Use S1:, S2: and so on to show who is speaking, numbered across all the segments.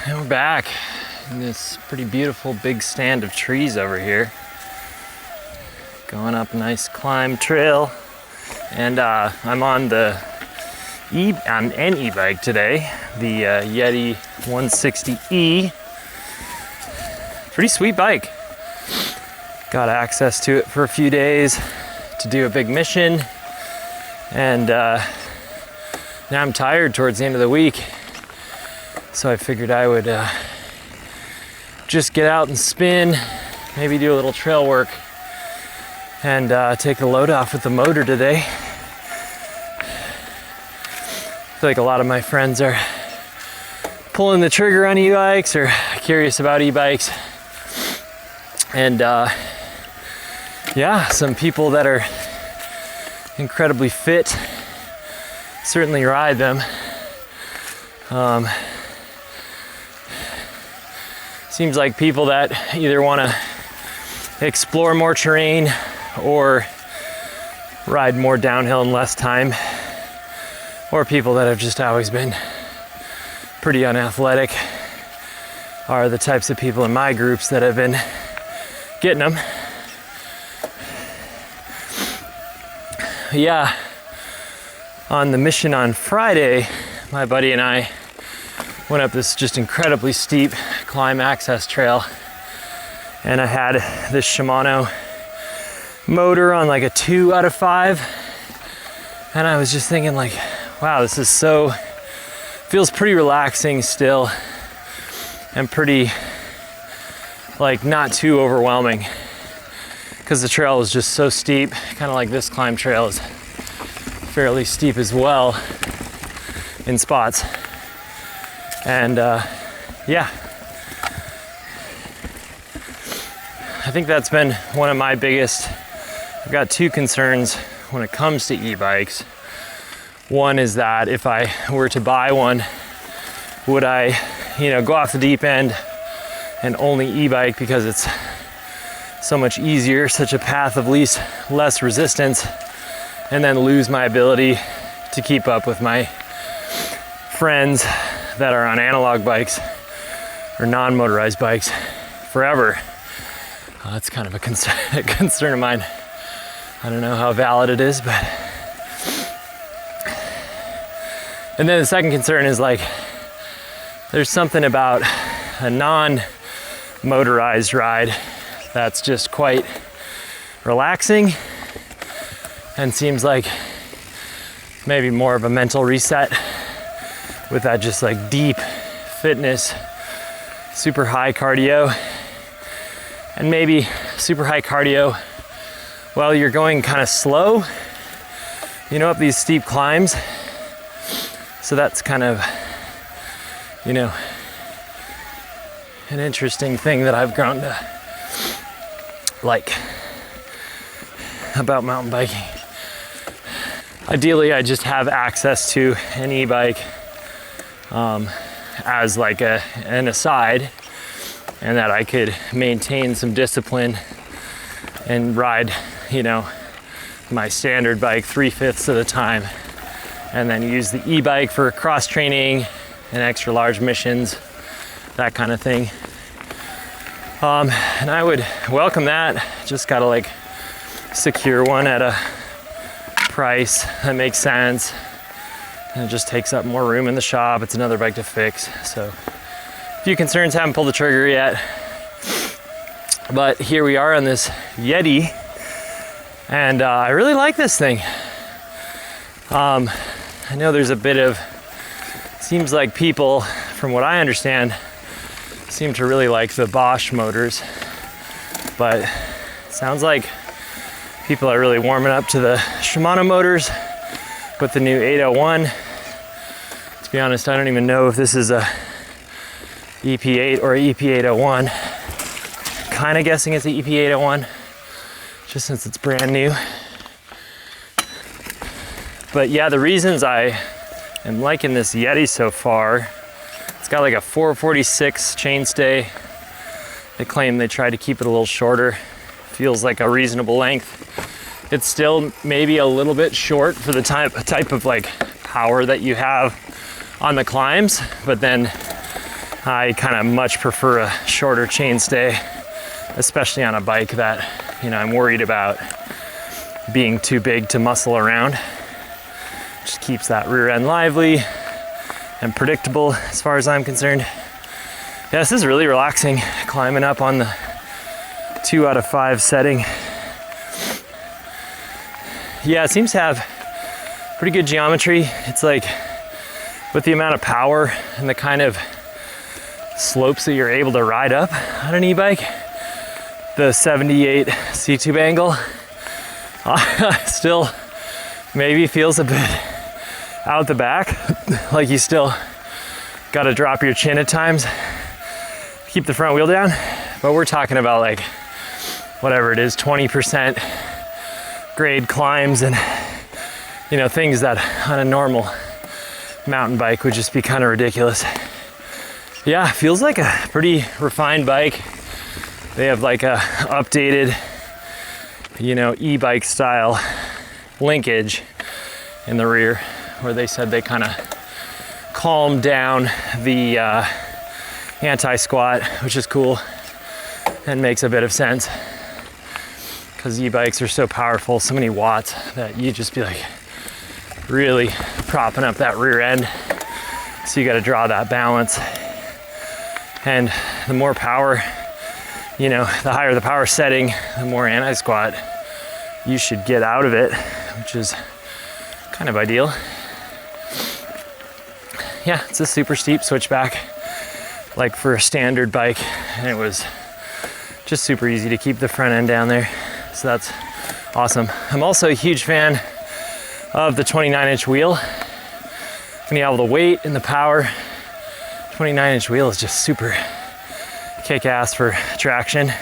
S1: And we're back in this pretty beautiful big stand of trees over here. Going up a nice climb trail. And I'm on an e-bike today, the Yeti 160E. Pretty sweet bike. Got access to it for a few days to do a big mission. And now I'm tired towards the end of the week. So I figured I would just get out and spin, maybe do a little trail work, and take the load off with the motor today. I feel like a lot of my friends are pulling the trigger on e-bikes or curious about e-bikes. And yeah, some people that are incredibly fit certainly ride them. Seems like people that either want to explore more terrain or ride more downhill in less time, or people that have just always been pretty unathletic are the types of people in my groups that have been getting them. Yeah, on the mission on Friday, my buddy and I went up this just incredibly steep climb access trail, and I had this Shimano motor on like a 2 out of 5, and I was just thinking like, wow, this is feels pretty relaxing still, and pretty like not too overwhelming, because the trail is just so steep, kind of like this climb trail is fairly steep as well in spots. And yeah, I think that's been one of my biggest, I've got two concerns when it comes to e-bikes. One is that if I were to buy one, would I, go off the deep end and only e-bike because it's so much easier, such a path of less resistance, and then lose my ability to keep up with my friends that are on analog bikes or non-motorized bikes forever. That's kind of a concern of mine. I don't know how valid it is, but. And then the second concern is like, there's something about a non-motorized ride that's just quite relaxing and seems like maybe more of a mental reset with that just like deep fitness, super high cardio, and maybe super high cardio while you're going kind of slow, up these steep climbs. So that's kind of, an interesting thing that I've grown to like about mountain biking. Ideally, I just have access to an e-bike as like an aside, and that I could maintain some discipline and ride, my standard bike 3/5 of the time, and then use the e-bike for cross training and extra large missions, that kind of thing. And I would welcome that. Just gotta like secure one at a price that makes sense, and it just takes up more room in the shop. It's another bike to fix. So a few concerns, haven't pulled the trigger yet, but here we are on this Yeti, and I really like this thing. I know there's a bit of, seems like people, from what I understand, seem to really like the Bosch motors, but it sounds like people are really warming up to the Shimano motors with the new 801. To be honest, I don't even know if this is a EP8 or EP801. Kind of guessing it's the EP801, just since it's brand new. But yeah, the reasons I am liking this Yeti so far, it's got like a 446 chainstay. They claim they tried to keep it a little shorter. Feels like a reasonable length. It's still maybe a little bit short for the type of like power that you have on the climbs, but then I kind of much prefer a shorter chainstay, especially on a bike that, you know, I'm worried about being too big to muscle around. Just keeps that rear end lively and predictable as far as I'm concerned. Yeah, this is really relaxing, climbing up on the 2 out of 5 setting. Yeah, it seems to have pretty good geometry. It's like with the amount of power and the kind of slopes that you're able to ride up on an e-bike, the 78 C-tube angle still maybe feels a bit out the back, like you still got to drop your chin at times, keep the front wheel down. But we're talking about like whatever it is, 20% grade climbs and, you know, things that on a normal mountain bike would just be kind of ridiculous. Yeah, feels like a pretty refined bike. They have like a updated, you know, e-bike style linkage in the rear, where they said they kind of calmed down the anti-squat, which is cool and makes a bit of sense, because e-bikes are so powerful, so many watts, that you just be like really propping up that rear end. So you got to draw that balance. And the more power, you know, the higher the power setting, the more anti-squat you should get out of it, which is kind of ideal. Yeah, it's a super steep switchback, like for a standard bike, and it was just super easy to keep the front end down there. So that's awesome. I'm also a huge fan of the 29-inch wheel. When you have the weight and the power, 29-inch wheel is just super kick-ass for traction. It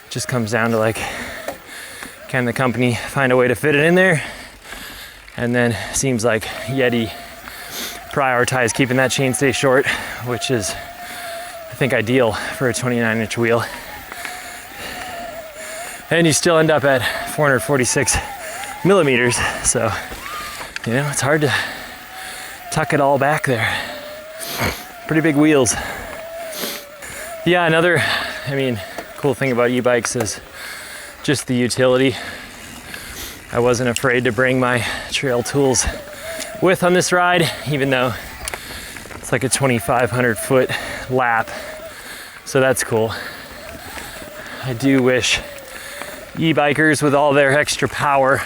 S1: just comes down to like, can the company find a way to fit it in there? And then seems like Yeti prioritized keeping that chainstay short, which is, I think, ideal for a 29-inch wheel. And you still end up at 446 millimeters. So, you know, it's hard to tuck it all back there. Pretty big wheels. Yeah, another, I mean, cool thing about e-bikes is just the utility. I wasn't afraid to bring my trail tools with on this ride, even though it's like a 2,500 foot lap. So that's cool. I do wish e-bikers with all their extra power,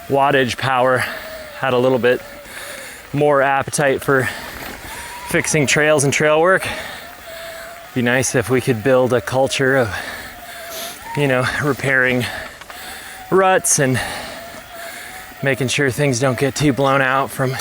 S1: wattage power, had a little bit more appetite for fixing trails and trail work. Be nice if we could build a culture of, you know, repairing ruts and making sure things don't get too blown out from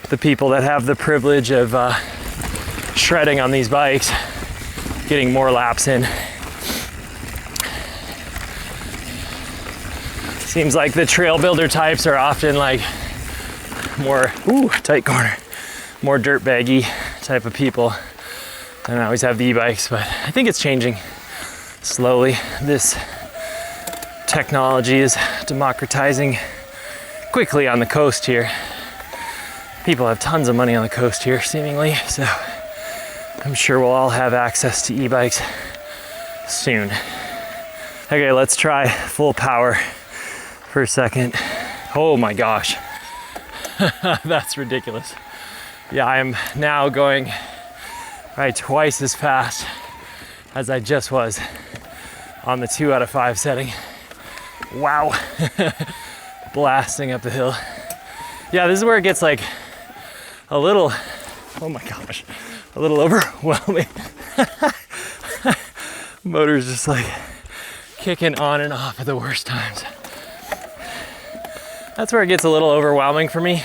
S1: the people that have the privilege of shredding on these bikes, getting more laps in. Seems like the trail builder types are often like more, tight corner, more dirt baggy type of people. I don't always have the e-bikes, but I think it's changing slowly. This technology is democratizing quickly on the coast here. People have tons of money on the coast here, seemingly, so I'm sure we'll all have access to e-bikes soon. Okay, let's try full power for a second. Oh my gosh. That's ridiculous. Yeah, I am now going right twice as fast as I just was on the 2 out of 5 setting. Wow. Blasting up the hill. Yeah, this is where it gets like a little, oh my gosh, a little overwhelming. Motor's just like kicking on and off at the worst times. That's where it gets a little overwhelming for me,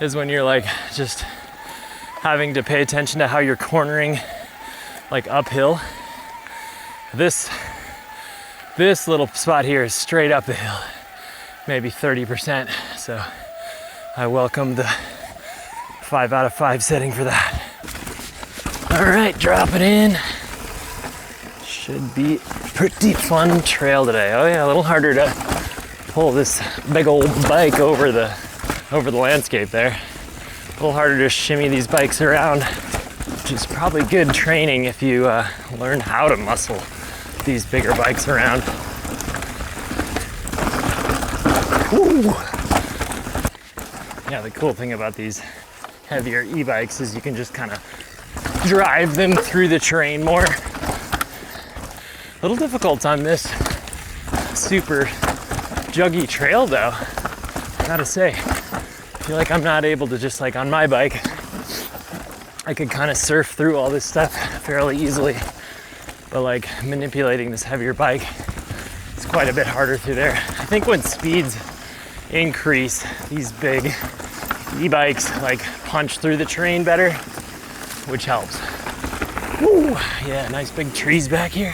S1: is when you're like just having to pay attention to how you're cornering like uphill. This little spot here is straight up the hill, maybe 30%. So I welcome the 5 out of 5 setting for that. All right, drop it in. Should be a pretty fun trail today. Oh yeah, a little harder to pull this big old bike over the landscape there. A little harder to shimmy these bikes around which is probably good training if you learn how to muscle these bigger bikes around. Ooh. Yeah, the cool thing about these heavier e-bikes is you can just kind of drive them through the terrain more. A little difficult on this super juggy trail though, gotta say. I feel like I'm not able to just like on my bike, I could kind of surf through all this stuff fairly easily. But like manipulating this heavier bike, it's quite a bit harder through there. I think when speeds increase, these big e-bikes like punch through the terrain better, which helps. Woo! Yeah, nice big trees back here.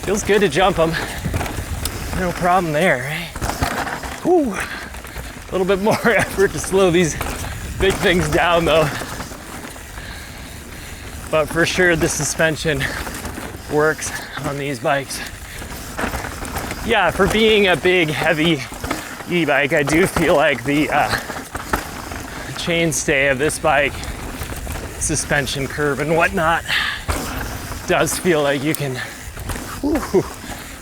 S1: Feels good to jump them. No problem there, right? Woo! A little bit more effort to slow these big things down though. But for sure the suspension works on these bikes. Yeah, for being a big, heavy e-bike, I do feel like the chainstay of this bike, suspension curve and whatnot, does feel like you can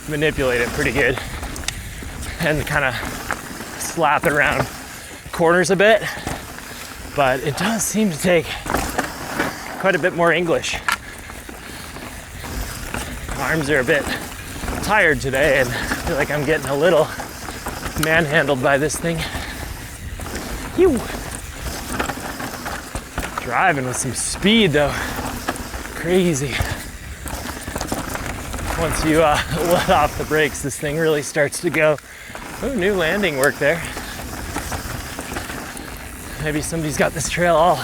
S1: manipulate it pretty good and kind of slap it around corners a bit. But it does seem to take quite a bit more English. Arms are a bit tired today and I feel like I'm getting a little manhandled by this thing. Phew. Driving with some speed though. Crazy. Once you let off the brakes, this thing really starts to go. Oh, new landing work there. Maybe somebody's got this trail all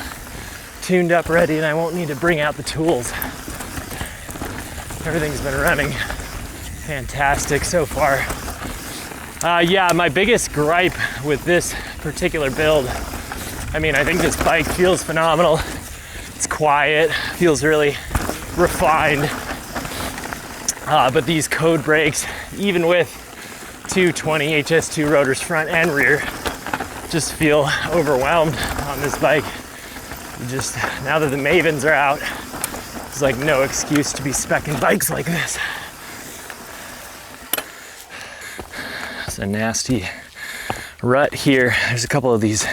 S1: tuned up ready and I won't need to bring out the tools. Everything's been running fantastic so far. Yeah, my biggest gripe with this particular build, I mean, I think this bike feels phenomenal. It's quiet, feels really refined. But these code brakes, even with 220 HS2 rotors front and rear, just feel overwhelmed on this bike. Just now that the Mavens are out, there's like no excuse to be speccing bikes like this. It's a nasty rut here. There's a couple of these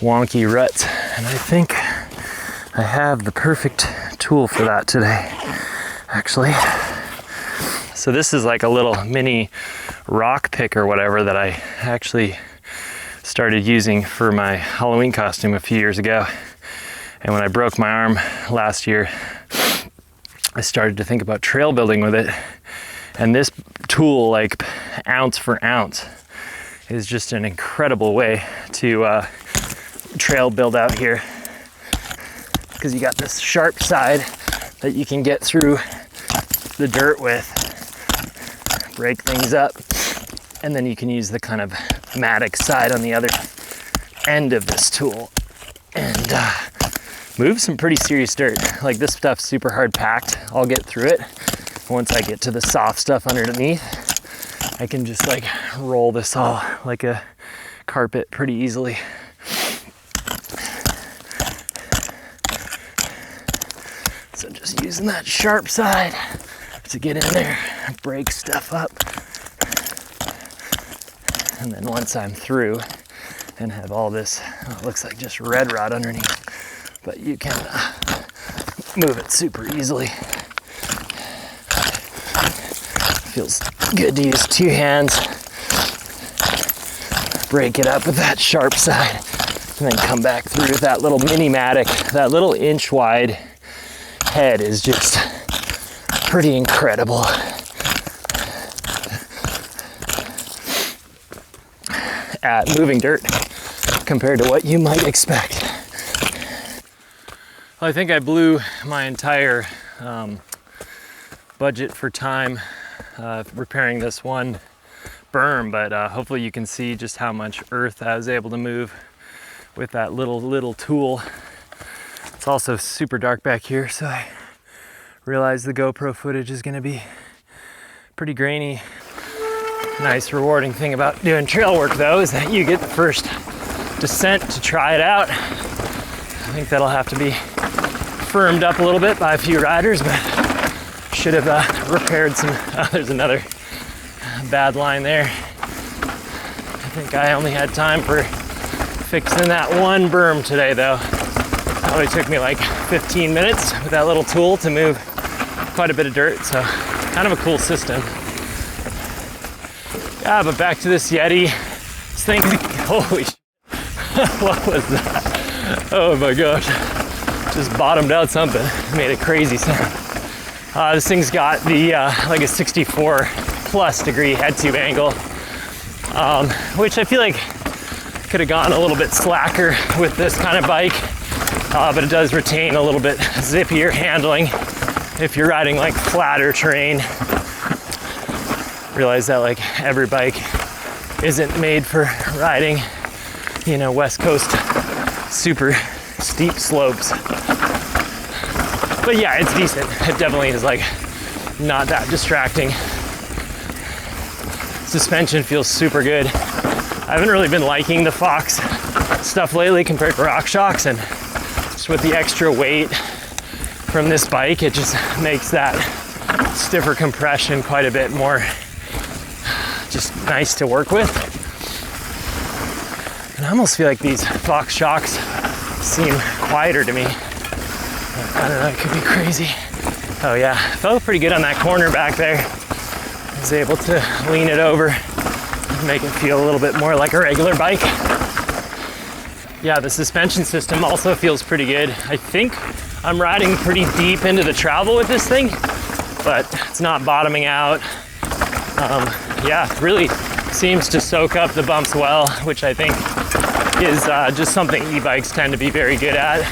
S1: wonky ruts, and I think I have the perfect tool for that today, actually. So this is like a little mini rock pick or whatever that I actually started using for my Halloween costume a few years ago. And when I broke my arm last year, I started to think about trail building with it. And this tool, like ounce for ounce, is just an incredible way to trail build out here. Because you got this sharp side that you can get through the dirt with, break things up, and then you can use the kind of mattock side on the other end of this tool and move some pretty serious dirt. Like this stuff's super hard packed. I'll get through it. Once I get to the soft stuff underneath, I can just like roll this all like a carpet pretty easily. So just using that sharp side to get in there, break stuff up. And then once I'm through and have all this, it looks like just red rod underneath, but you can move it super easily. Feels good to use two hands, break it up with that sharp side, and then come back through with that little mini mattock. That little inch wide head is just pretty incredible. At moving dirt compared to what you might expect. Well, I think I blew my entire budget for time repairing this one berm, but hopefully you can see just how much earth I was able to move with that little tool. It's also super dark back here, so I realize the GoPro footage is gonna be pretty grainy. Nice rewarding thing about doing trail work though is that you get the first descent to try it out. I think that'll have to be firmed up a little bit by a few riders, but should have repaired some. There's another bad line there. I think I only had time for fixing that one berm today though. Probably took me like 15 minutes with that little tool to move quite a bit of dirt, so kind of a cool system. Yeah, but back to this Yeti. This thing, holy shit. What was that? Oh my gosh. Just bottomed out something. Made a crazy sound. This thing's got the like a 64 plus degree head tube angle, which I feel like could have gone a little bit slacker with this kind of bike, but it does retain a little bit zippier handling if you're riding like flatter terrain. Realize that like every bike isn't made for riding, you know, West Coast super steep slopes. But yeah, it's decent. It definitely is like not that distracting. Suspension feels super good. I haven't really been liking the Fox stuff lately compared to RockShox, and just with the extra weight from this bike, it just makes that stiffer compression quite a bit more just nice to work with. And I almost feel like these Fox shocks seem quieter to me. I don't know, it could be crazy. Oh yeah, felt pretty good on that corner back there. I was able to lean it over and make it feel a little bit more like a regular bike. Yeah, the suspension system also feels pretty good. I think I'm riding pretty deep into the travel with this thing, but it's not bottoming out. Yeah, really seems to soak up the bumps well, which I think is just something e-bikes tend to be very good at.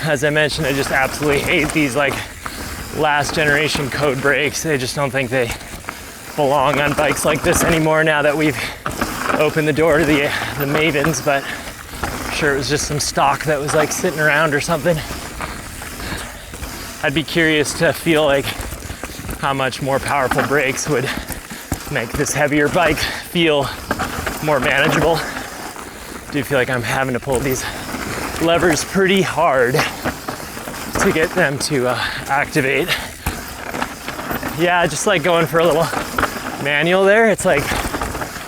S1: As I mentioned, I just absolutely hate these like last generation code brakes. I just don't think they belong on bikes like this anymore now that we've opened the door to the Mavens, but I'm sure it was just some stock that was like sitting around or something. I'd be curious to feel like how much more powerful brakes would make this heavier bike feel more manageable. I do feel like I'm having to pull these levers pretty hard to get them to activate. Yeah, just like going for a little manual there. It's like,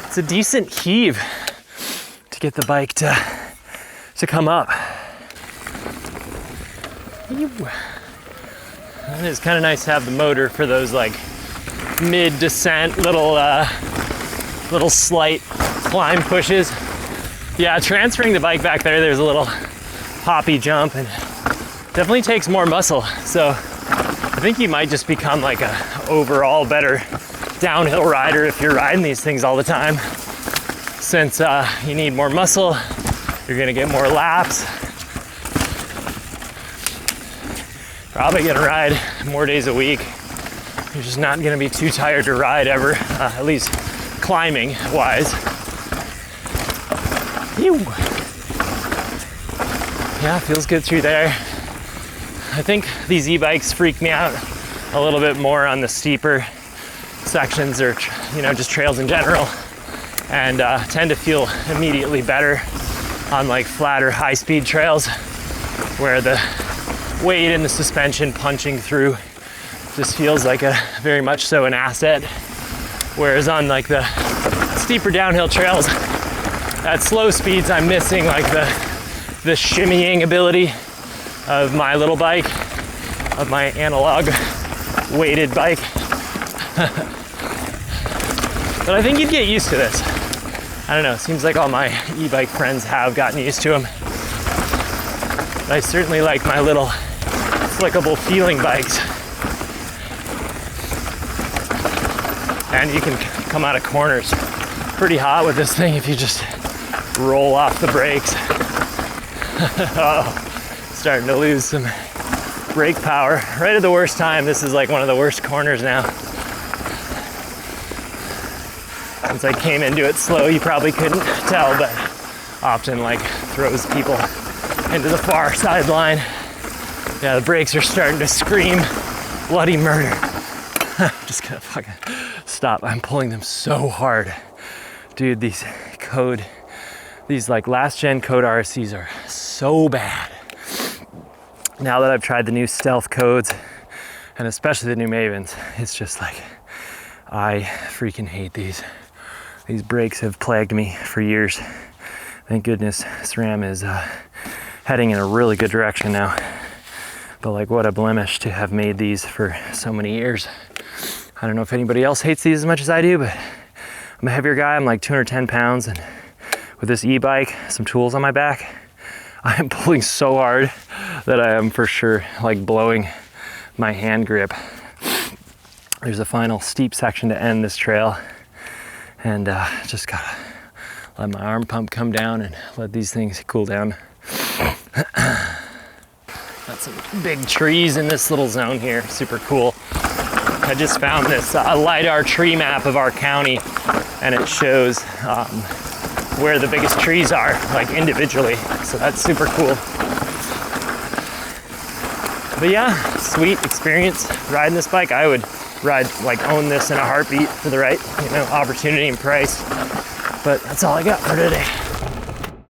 S1: it's a decent heave to get the bike to come up. And it's kind of nice to have the motor for those like mid-descent little slight climb pushes. Yeah, transferring the bike back there, there's a little hoppy jump and definitely takes more muscle. So I think you might just become like a overall better downhill rider if you're riding these things all the time. Since you need more muscle, you're gonna get more laps. Probably gonna ride more days a week. You're just not gonna be too tired to ride ever, at least climbing wise. Ew. Yeah, feels good through there. I think these e-bikes freak me out a little bit more on the steeper sections or, you know, just trails in general, and tend to feel immediately better on like flatter high-speed trails where the weight in the suspension punching through just feels like a very much so an asset. Whereas on like the steeper downhill trails at slow speeds, I'm missing like the shimmying ability of my little bike, of my analog weighted bike. But I think you'd get used to this. I don't know, it seems like all my e-bike friends have gotten used to them. But I certainly like my little flickable feeling bikes. And you can come out of corners pretty hot with this thing if you just roll off the brakes. Oh, starting to lose some brake power. Right at the worst time. This is like one of the worst corners now. Since I came into it slow, you probably couldn't tell, but often like throws people into the far sideline. Yeah, the brakes are starting to scream bloody murder. I'm just gonna fucking stop. I'm pulling them so hard. Dude, these like last gen code RSCs are so bad. now that I've tried the new stealth codes and especially the new Mavens, it's just like, I freaking hate these. These brakes have plagued me for years. Thank goodness SRAM is heading in a really good direction now. But like, what a blemish to have made these for so many years. I don't know if anybody else hates these as much as I do, but I'm a heavier guy. I'm like 210 pounds, and with this e-bike, some tools on my back, I am pulling so hard that I am for sure like blowing my hand grip. There's a final steep section to end this trail, and just gotta let my arm pump come down and let these things cool down. Got some big trees in this little zone here, super cool. I just found this LiDAR tree map of our county, and it shows where the biggest trees are, like individually. So that's super cool. But yeah, sweet experience riding this bike. I would own this in a heartbeat for the right, opportunity and price. But that's all I got for today.